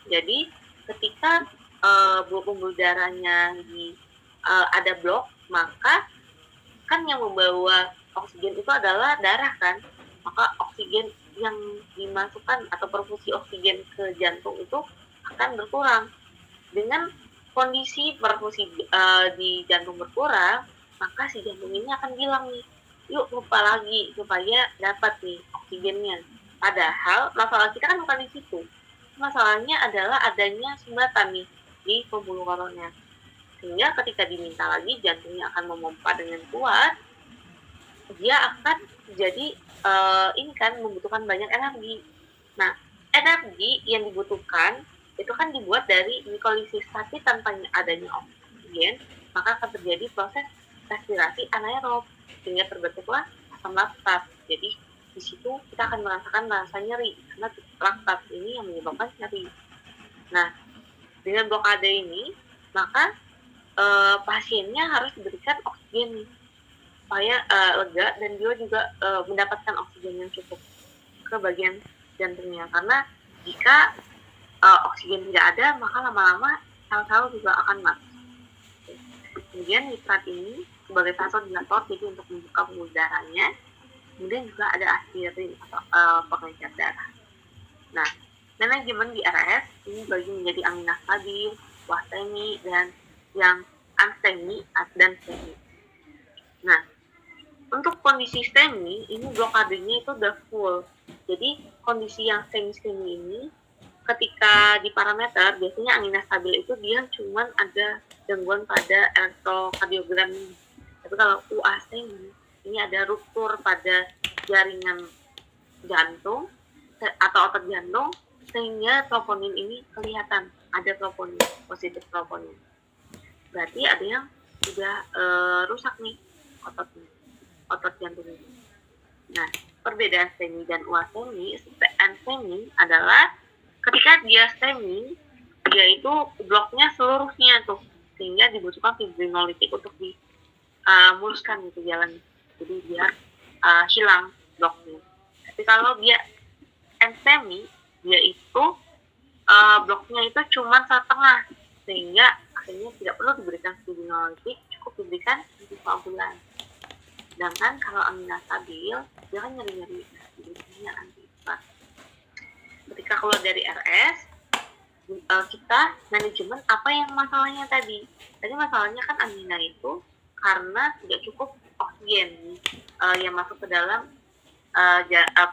Speaker 2: Jadi ketika pembuluh darahnya ada blok, maka kan yang membawa oksigen itu adalah darah kan, maka oksigen yang dimasukkan atau perfusi oksigen ke jantung itu akan berkurang. Dengan kondisi perfusi di jantung berkurang, maka si jantung ini akan bilang nih, yuk lupa lagi supaya dapat nih oksigennya. Padahal masalah kita kan bukan di situ. Masalahnya adalah adanya sumbatan nih di pembuluh koroner. Sehingga ketika diminta lagi, jantungnya akan memompa dengan kuat, dia akan jadi ini kan membutuhkan banyak energi. Nah, energi yang dibutuhkan itu kan dibuat dari glikolisis, tapi tanpa adanya oksigen, maka akan terjadi proses respirasi anaerob, sehingga terbentuklah asam laktat. Jadi di situ kita akan merasakan rasa nyeri, karena laktat ini yang menyebabkan nyeri. Nah, dengan blokade ini, maka pasiennya harus diberikan oksigen supaya lega, dan dia juga mendapatkan oksigen yang cukup ke bagian jantungnya. Karena jika oksigen tidak ada, maka lama-lama sel-sel juga akan mati. Kemudian nitrat ini sebagai vasodilator, jadi untuk membuka pembuluh darahnya. Kemudian juga ada aspirin atau pengencer darah. Nah, manajemen di RS ini bagi menjadi angina stabil, wasteni, dan yang unstemi dan stemi. Nah, untuk kondisi STEMI ini blokadenya itu udah full. Jadi kondisi yang STEMI ini ketika di parameter biasanya angina stabil itu dia cuman ada gangguan pada elektrokardiogram. Tapi kalau UA STEMI ini ada ruptur pada jaringan jantung atau otot jantung, sehingga troponin ini kelihatan ada troponin, positif troponin. Berarti ada yang sudah rusak nih otot jantungnya. Nah, perbedaan STEMI dan UASTEMI, STEMI adalah ketika dia STEMI, dia itu bloknya seluruhnya tuh, sehingga dibutuhkan fibrinolitik untuk dimuluskan gitu jalan. Jadi biar hilang bloknya. Tapi kalau dia STEMI, dia itu bloknya itu cuma setengah, sehingga akhirnya tidak perlu diberikan fibrinolitik, cukup diberikan antikoagulan. Sedangkan kalau amina stabil, dia kan nyeri-nyeri, diberikannya antiinflamasi. Ketika keluar dari RS, kita manajemen apa yang masalahnya tadi. Tadi masalahnya kan amina itu karena tidak cukup oksigen yang masuk ke dalam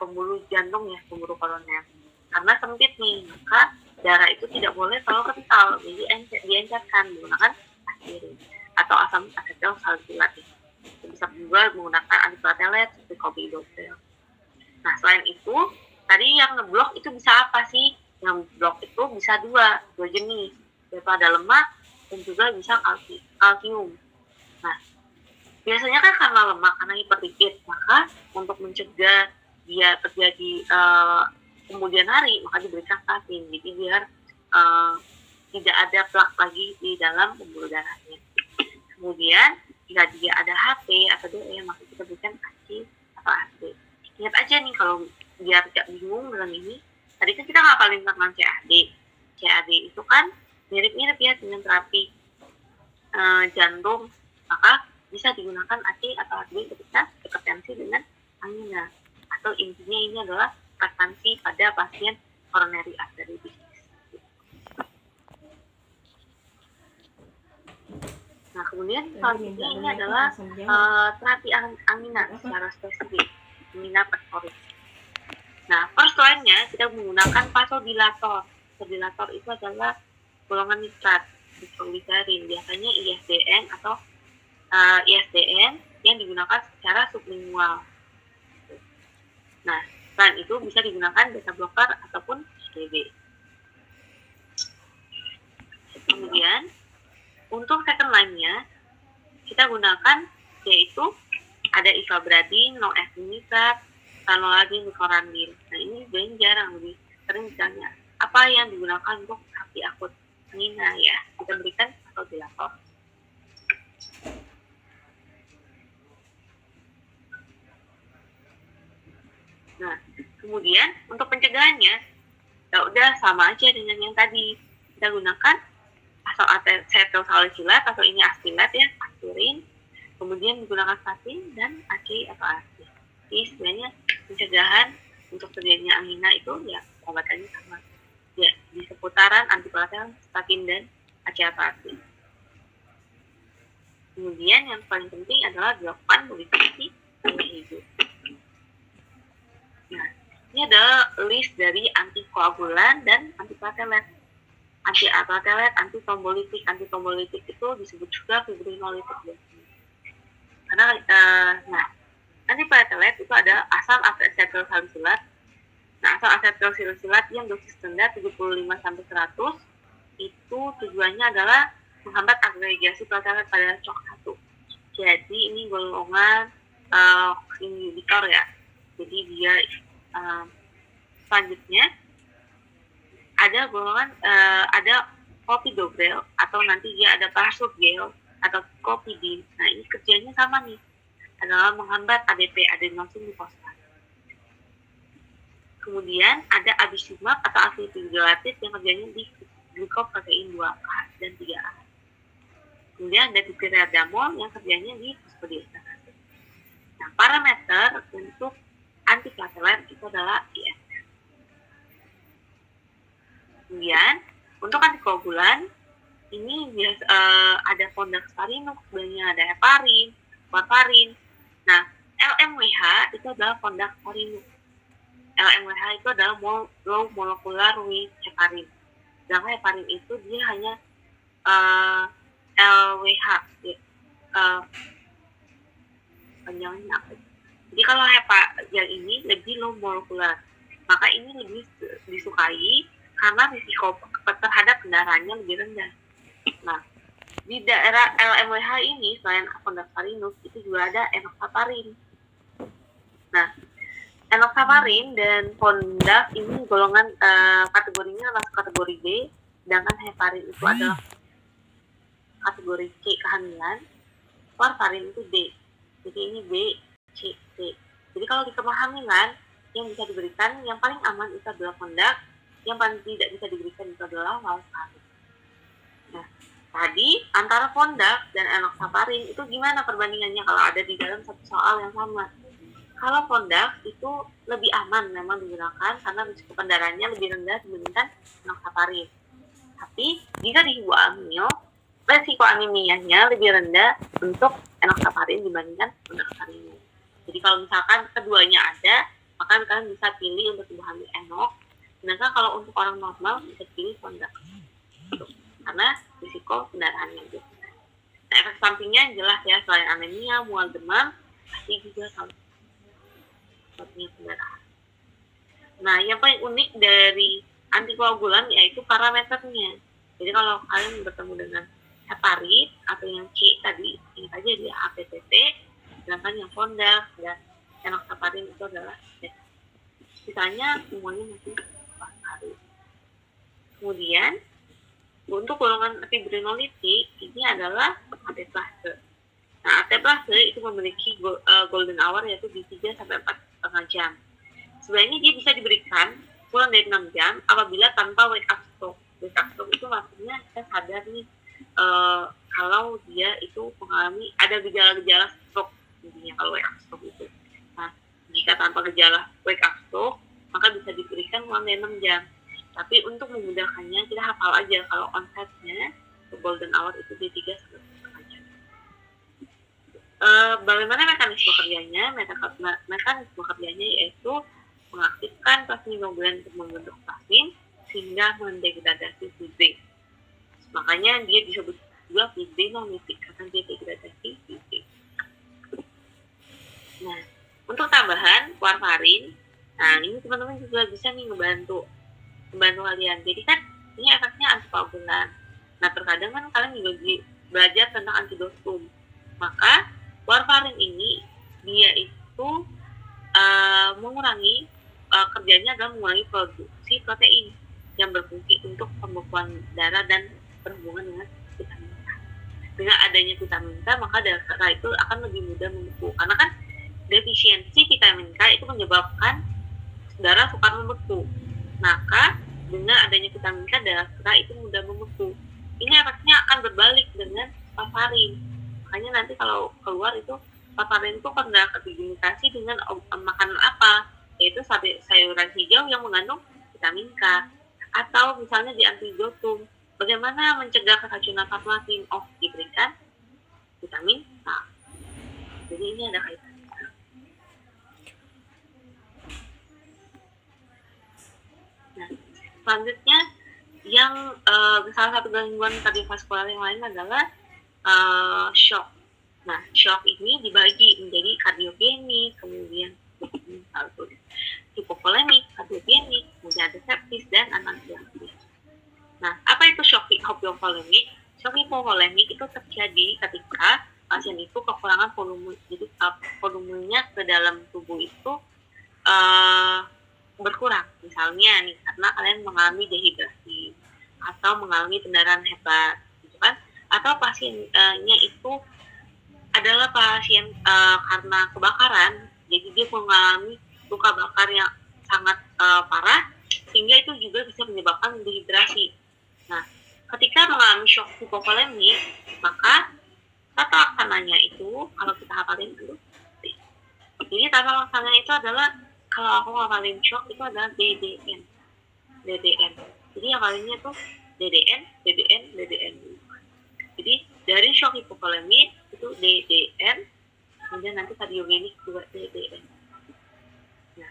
Speaker 2: pembuluh jantung ya, pembuluh koroner. Karena sempit nih, maka darah itu tidak boleh terlalu kental, jadi diencerkan menggunakan aspirin atau asam asetil salisilat. Bisa juga menggunakan antiplatelet seperti clopidogrel. Nah, selain itu, tadi yang ngeblok itu bisa apa sih? Yang blok itu bisa dua jenis, yaitu ada lemak dan juga bisa kalsium. Nah, biasanya kan karena lemak, karena hiperlipid, maka untuk mencegah dia terjadi kemudian hari, maka diberikan statin, jadi biar tidak ada plak lagi di dalam pembuluh darahnya. Kemudian jika dia ada HP atau DE, maka kita berikan AC atau AD. Ingat aja nih, kalau biar tidak bingung dengan ini, tadi kan kita ngapalin tentang CAD. CAD itu kan mirip-mirip ya dengan terapi jantung, maka bisa digunakan AC atau AD ketika hipertensi dengan angina. Atau intinya ini adalah hipertensi pada pasien coronary artery disease. Nah, kemudian selanjutnya ini adalah terapi angina secara spesifik, angina pectoris. Nah, first line-nya kita menggunakan vasodilator. Vasodilator itu adalah golongan nitrat, nitrogliserin, biasanya ISDN atau ISDN yang digunakan secara sublingual. Nah, selain itu bisa digunakan beta blocker ataupun CB. Kemudian untuk second line-nya kita gunakan yaitu ada ivabradin, long-acting-nitrat, tanolodin, nicorandin. Nah, ini sebenarnya jarang, lebih sering ditanya apa yang digunakan untuk terapi akut angina ya. Kita berikan vasodilator. Nah, kemudian untuk pencegahannya ya udah sama aja dengan yang tadi. Kita gunakan asal asetil salisilat atau ini aspilat ya, aspirin, kemudian menggunakan statin dan AC atau AC. Jadi sebenarnya pencegahan untuk terjadinya angina itu ya obatannya sama ya, di seputaran antiplatelet, statin dan AC atau AC. Kemudian yang paling penting adalah dilakukan modifikasi gaya hidup. Nah, ini adalah list dari antikoagulan dan antiplatelet. Antiplatelet, antitombolitik itu disebut juga fibrinolitik biasanya. Karena antiplatelet itu ada asam asetil salisilat. Nah, asam asetil salisilat yang dosis rendah 75-100 itu tujuannya adalah menghambat agregasi platelet pada COX-1. Jadi ini golongan inhibitor ya. Jadi dia selanjutnya ada golongan ada clopidogrel atau nanti dia ada prasugrel atau clopidin. Nah, ini kerjanya sama nih, adalah menghambat ADP, adenosin difosfat. Kemudian ada abisumab atau acylglycerol yang kerjanya di glukoprotein 2A dan 3A. Kemudian ada dipyridamol yang kerjanya di fosfodiesterase. Nah, parameter untuk antiplatelet itu adalah IS. Kemudian untuk antikoagulan ini ada fondaparinux, sebenarnya ada heparin, warfarin. Nah, LMWH itu adalah fondaparinux. LMWH itu adalah low molecular weight heparin. Sedangkan heparin itu dia hanya LWH. Panjangnya apa? Jadi kalau yang ini lebih low molecular. maka ini lebih disukai karena risiko terhadap kendaraannya lebih rendah. Nah, di daerah LMWH ini selain Afondasarinus itu juga ada enoxaparin. Nah, enoxaparin dan Fondak ini golongan kategorinya masuk kategori B, sedangkan heparin itu adalah kategori C kehamilan, warfarin itu D. Jadi ini B, C, D. Jadi kalau di kehamilan yang bisa diberikan yang paling aman itu adalah Fondak, yang paling tidak bisa diberikan itu adalah warfarin. Nah, tadi antara Fondak dan enoxaparin itu gimana perbandingannya kalau ada di dalam satu soal yang sama? Kalau Fondak itu lebih aman memang digunakan karena risiko pendarahannya lebih rendah dibandingkan enoxaparin. Tapi jika di ibu hamil, risiko anemianya lebih rendah untuk enoxaparin dibandingkan Fondaparin. Jadi kalau misalkan keduanya ada, maka kalian bisa pilih untuk ibu hamil enok. Sedangkan kalau untuk orang normal bisa pilih Fondak. Karena risiko pendarahannya lebih rendah. Nah, efek sampingnya jelas ya, selain anemia, mual, demam, pasti juga kalau pendarahan. Nah, yang paling unik dari antikoagulan yaitu parameternya. Jadi kalau kalian bertemu dengan heparin atau yang C tadi, ini aja dia APTT, sedangkan yang Fondak dan enoxaparin itu adalah C. Sisanya semuanya masih warfarin. Kemudian untuk golongan fibrinolitik ini adalah AT+. Nah, AT+ itu memiliki golden hour yaitu di 3 sampai 4,5 jam. Sebenarnya dia bisa diberikan kurang dari 6 jam apabila tanpa wake up stroke. Wake up stroke itu maksudnya kita sadar nih kalau dia itu mengalami ada gejala-gejala stroke, intinya kalau wake up stroke itu. Nah, jika tanpa gejala wake up stroke, maka bisa diberikan kurang dari 6 jam. Tapi untuk memudahkannya, kita hafal aja kalau onsetnya golden hour itu di 3 sampai 4,5 jam. Bagaimana mekanisme kerjanya? Mekanisme kerjanya yaitu mengaktifkan plasminogen untuk membentuk plasmin sehingga mendegradasi fibrin. Makanya dia disebut juga fibrinolitik karena dia degradasi fibrin. Nah, untuk tambahan warfarin, nah ini teman-teman juga bisa nih membantu kalian. Jadi kan ini efeknya antikoagulan. Nah, terkadang kan kalian juga belajar tentang antidotum. Maka warfarin ini dia itu mengurangi kerjanya adalah mengurangi produksi protein yang berfungsi untuk pembekuan darah dan berhubungan dengan vitamin K. Dengan adanya vitamin K, maka darah itu akan lebih mudah membeku. Karena kan defisiensi vitamin K itu menyebabkan darah sukar membeku. Maka dengan adanya vitamin K, darah itu mudah membeku. Ini efeknya akan berbalik dengan warfarin. Makanya nanti kalau keluar itu warfarin itu kontraindikasi dengan makanan apa, yaitu sayuran hijau yang mengandung vitamin K, atau misalnya di antidotum. Bagaimana mencegah keracunan plasmin? Oh, diberikan vitamin K. Jadi ini ada kaitannya. Nah, selanjutnya yang salah satu gangguan kardiovaskular yang lain adalah shock. Nah, shock ini dibagi menjadi kardiogenik, kemudian hipovolemik, kardiogenik, kemudian ada sepsis dan anafilaksis. Nah, apa itu shock hipovolemik? Shock hipovolemik itu terjadi ketika pasien itu kekurangan volume. Jadi volumenya ke dalam tubuh itu berkurang. Misalnya nih, karena kalian mengalami dehidrasi atau mengalami pendarahan hebat, gitu kan? Atau pasiennya itu adalah pasien karena kebakaran, jadi dia mengalami luka bakar yang sangat parah, sehingga itu juga bisa menyebabkan dehidrasi. Nah, ketika mengalami shock hipovolemik, maka tata laksananya itu, kalau kita hafalin dulu, jadi tata laksananya itu adalah, kalau aku hafalin shock itu adalah DDN. Jadi hafalinnya tuh DDN. Jadi dari shock hipovolemik itu DDN, kemudian nanti kardiogenik juga DDN. Nah,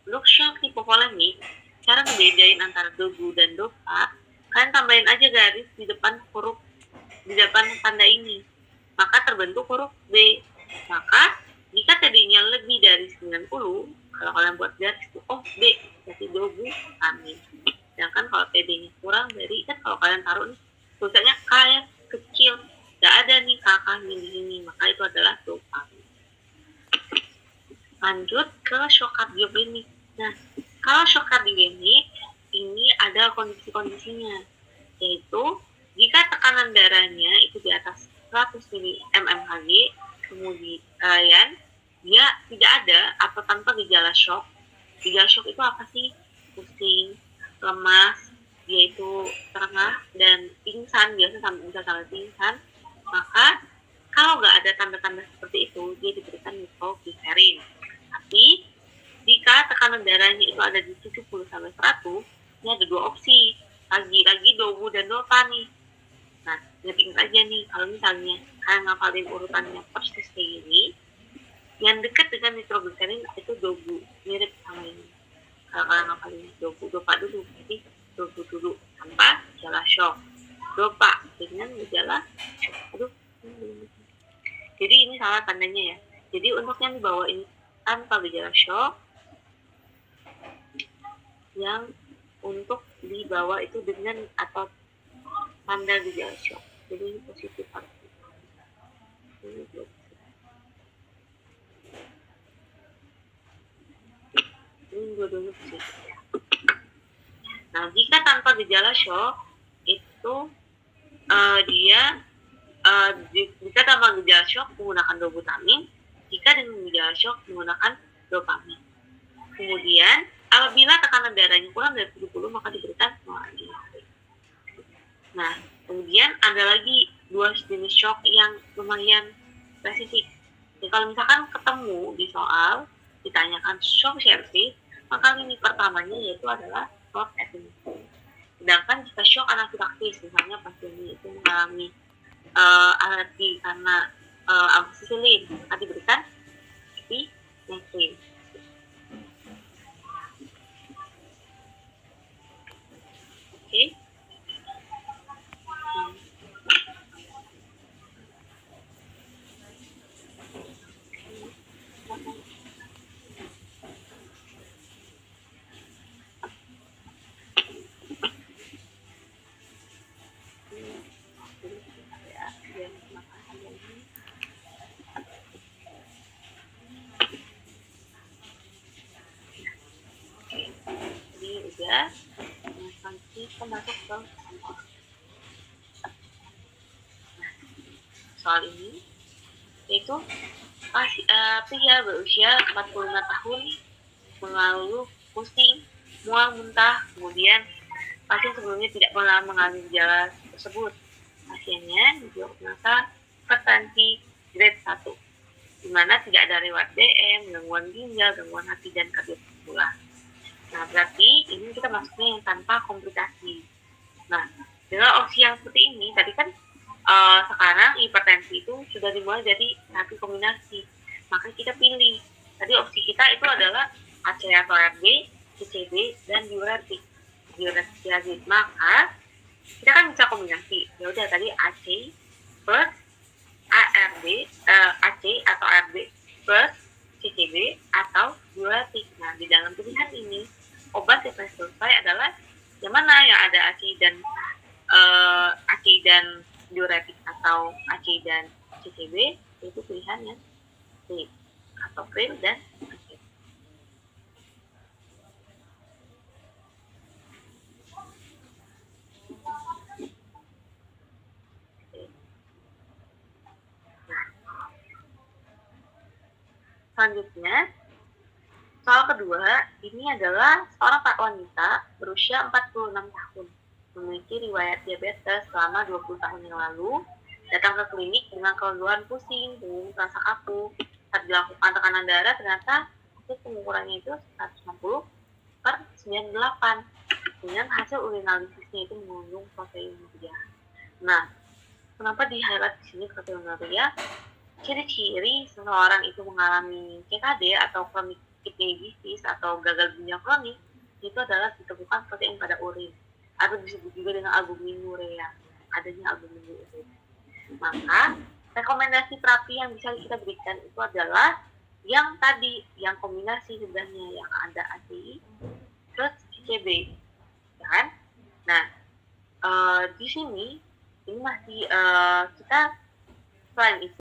Speaker 2: untuk shock hipovolemik, cara membedain antara dobu dan dopa, kalian tambahin aja garis di depan tanda ini, maka terbentuk huruf B. Maka jika tadinya lebih dari 90, Kalau kalian buat garis itu, oh B, berarti dobutamin. Sedangkan kalau PD-nya kurang dari, kan kalau kalian taruh nih, tulisannya K ya, kecil. Nggak ada nih kakaknya di sini, maka itu adalah dopamin. Lanjut ke shock kardiogenik. Nah, kalau shock kardiogenik, ini ada kondisi-kondisinya, yaitu jika tekanan darahnya itu di atas 100 mmHg, kemudian dia tidak ada atau tanpa gejala shock. Gejala shock itu apa sih? Pusing, lemas, yaitu terengah, dan pingsan, biasa bisa sampai pingsan. Maka kalau nggak ada tanda-tanda seperti itu, dia diberikan nitroglycerin. Tapi jika tekanan darahnya itu ada di 70-100, ini ada dua opsi, lagi-lagi dobu dan dopa nih. Nah, ingat aja nih, kalau misalnya kalian ngafalin urutannya persis kayak gini, yang dekat dengan nitroglycerin itu dobu, mirip sama ini. Kalau kalian ngafalin dopa dulu, jadi dobu dulu tanpa gejala shock, dopa dengan gejala shock. Jadi ini salah tandanya ya. Jadi untuk yang di bawah ini tanpa gejala shock, yang untuk di bawah itu dengan atau tanda gejala shock. Jadi ini positif arti. Ini dua-duanya positif ya. Nah, jika tanpa gejala shock itu jika tanpa gejala shock menggunakan dobutamin, jika dengan gejala shock menggunakan dopamin. Kemudian apabila tekanan darahnya kurang dari 70, maka diberikan noradrenaline. Nah, kemudian ada lagi dua jenis shock yang lumayan spesifik. Jadi kalau misalkan ketemu di soal ditanyakan shock sepsis, maka ini pertamanya yaitu adalah shock epileptik. Sedangkan jika shock anafilaksis, misalnya pasien itu mengalami alergi karena amoxicillin, maka diberikan epinefrin. Oke. Nanti kita masuk ke soal ini, yaitu pria berusia 45 tahun mengeluh pusing, mual, muntah, kemudian pasien sebelumnya tidak pernah mengalami gejala tersebut. Pasiennya didiagnosa hipertensi grade 1, di mana tidak ada riwayat DM, gangguan ginjal, gangguan hati, dan kardiovaskular. Nah, berarti ini kita masuknya yang tanpa komplikasi. Nah, dengan opsi yang seperti ini, tadi kan sekarang hipertensi itu sudah dimulai dari satu kombinasi. Maka kita pilih. Tadi opsi kita itu adalah AC atau ARB, CCB, dan diuretik. Maka kita kan bisa kombinasi. Ya udah tadi AC plus ARB, AC atau ARB plus CCB atau diuretik. Nah, di dalam pilihan ini obat yang selesai adalah yang mana yang ada AC dan diuretik atau AC dan CCB, itu pilihannya C, atau pil dan AC. Selanjutnya, soal kedua, ini adalah seorang wanita berusia 46 tahun, memiliki riwayat diabetes selama 20 tahun yang lalu, datang ke klinik dengan keluhan pusing, punggung terasa kaku. Saat dilakukan tekanan darah, ternyata hasil pengukurannya itu 160/98, dengan hasil urinalisisnya itu mengandung proteinuria. Nah, kenapa di-highlight di sini proteinuria? Ciri-ciri seseorang itu mengalami CKD atau chronic kidney disease atau gagal ginjal kronik itu adalah ditemukan protein pada urin atau disebut juga dengan albuminuria, adanya albuminuria. Maka rekomendasi terapi yang bisa kita berikan itu adalah yang tadi, yang kombinasi sebenarnya yang ada ACI plus CCB, ya kan? Nah, di sini ini masih kita selain itu